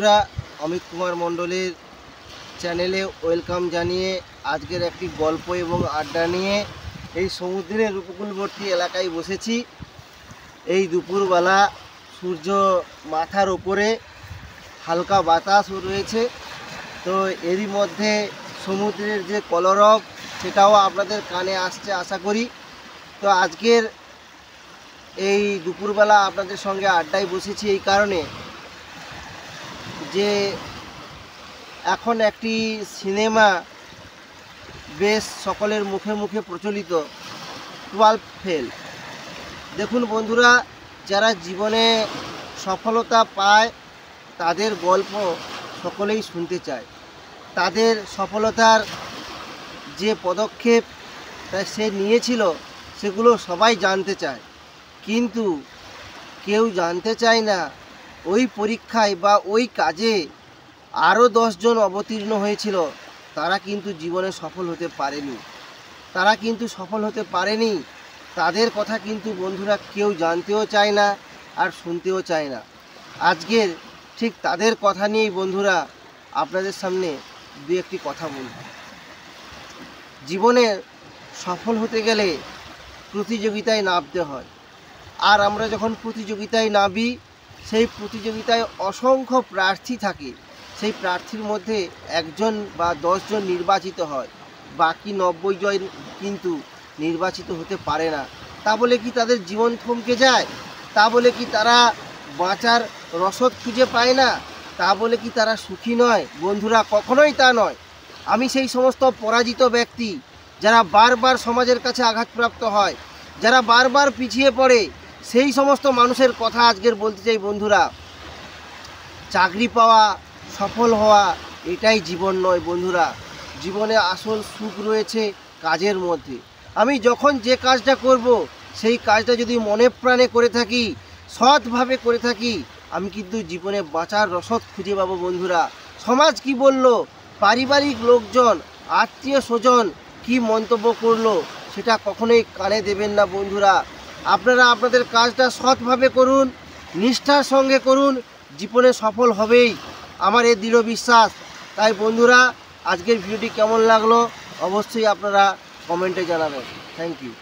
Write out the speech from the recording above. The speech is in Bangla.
বন্ধুরা, অমিত কুমার মণ্ডলের চ্যানেলে ওয়েলকাম জানিয়ে আজকের একটি গল্প এবং আড্ডা নিয়ে এই সমুদ্রের উপকূলবর্তী এলাকায় বসেছি। এই দুপুরবেলা সূর্য মাথার ওপরে, হালকা বাতাসও রয়েছে। তো এরই মধ্যে সমুদ্রের যে কলরব সেটাও আপনাদের কানে আসছে আশা করি। তো আজকের এই দুপুরবেলা আপনাদের সঙ্গে আড্ডায় বসেছি এই কারণে যে এখন একটি সিনেমা বেশ সকলের মুখে মুখে প্রচলিত, 12 ফেল। দেখুন বন্ধুরা, যারা জীবনে সফলতা পায় তাদের গল্প সকলেই শুনতে চায়। তাদের সফলতার যে পদক্ষেপ সে নিয়েছিল সেগুলো সবাই জানতে চায়, কিন্তু কেউ জানতে চায় না ওই পরীক্ষায় বা ওই কাজে আরও 10 জন অবতীর্ণ হয়েছিল, তারা কিন্তু জীবনে সফল হতে পারেনি। তাদের কথা কিন্তু বন্ধুরা কেউ জানতেও চায় না আর শুনতেও চায় না। আজকের ঠিক তাদের কথা নিয়েই বন্ধুরা আপনাদের সামনে দু একটি কথা বলব। জীবনে সফল হতে গেলে প্রতিযোগিতায় নামতে হয়, আর আমরা যখন প্রতিযোগিতায় নামি সেই প্রতিযোগিতায় অসংখ্য প্রার্থী থাকে। সেই প্রার্থীর মধ্যে 1 জন বা 10 জন নির্বাচিত হয়, বাকি 90 জন কিন্তু নির্বাচিত হতে পারে না। তা বলে কি তাদের জীবন থমকে যায়? তা বলে কি তারা বাঁচার রসদ খুঁজে পায় না? তা বলে কি তারা সুখী নয়? বন্ধুরা, কখনোই তা নয়। আমি সেই সমস্ত পরাজিত ব্যক্তি যারা বারবার সমাজের কাছে আঘাতপ্রাপ্ত হয়, যারা বারবার পিছিয়ে পড়ে, সেই সমস্ত মানুষের কথা আজকের বলতে চাই। বন্ধুরা, চাকরি পাওয়া, সফল হওয়া এটাই জীবন নয়। বন্ধুরা, জীবনে আসল সুখ রয়েছে কাজের মধ্যে। আমি যখন যে কাজটা করব সেই কাজটা যদি মনে প্রাণে করে থাকি, সৎভাবে করে থাকি, আমি কিন্তু জীবনে বাঁচার রসদ খুঁজে পাবো। বন্ধুরা, সমাজ কি বলল, পারিবারিক লোকজন, আত্মীয় স্বজন কি মন্তব্য করলো, সেটা কখনোই কানে দেবেন না। বন্ধুরা, আপনারা আপনাদের কাজটা সৎভাবে করুন, নিষ্ঠার সঙ্গে করুন, জীবনে সফল হবেই, আমার এই দৃঢ় বিশ্বাস। তাই বন্ধুরা, আজকের ভিডিওটি কেমন লাগলো অবশ্যই আপনারা কমেন্টে জানাবেন। Thank you.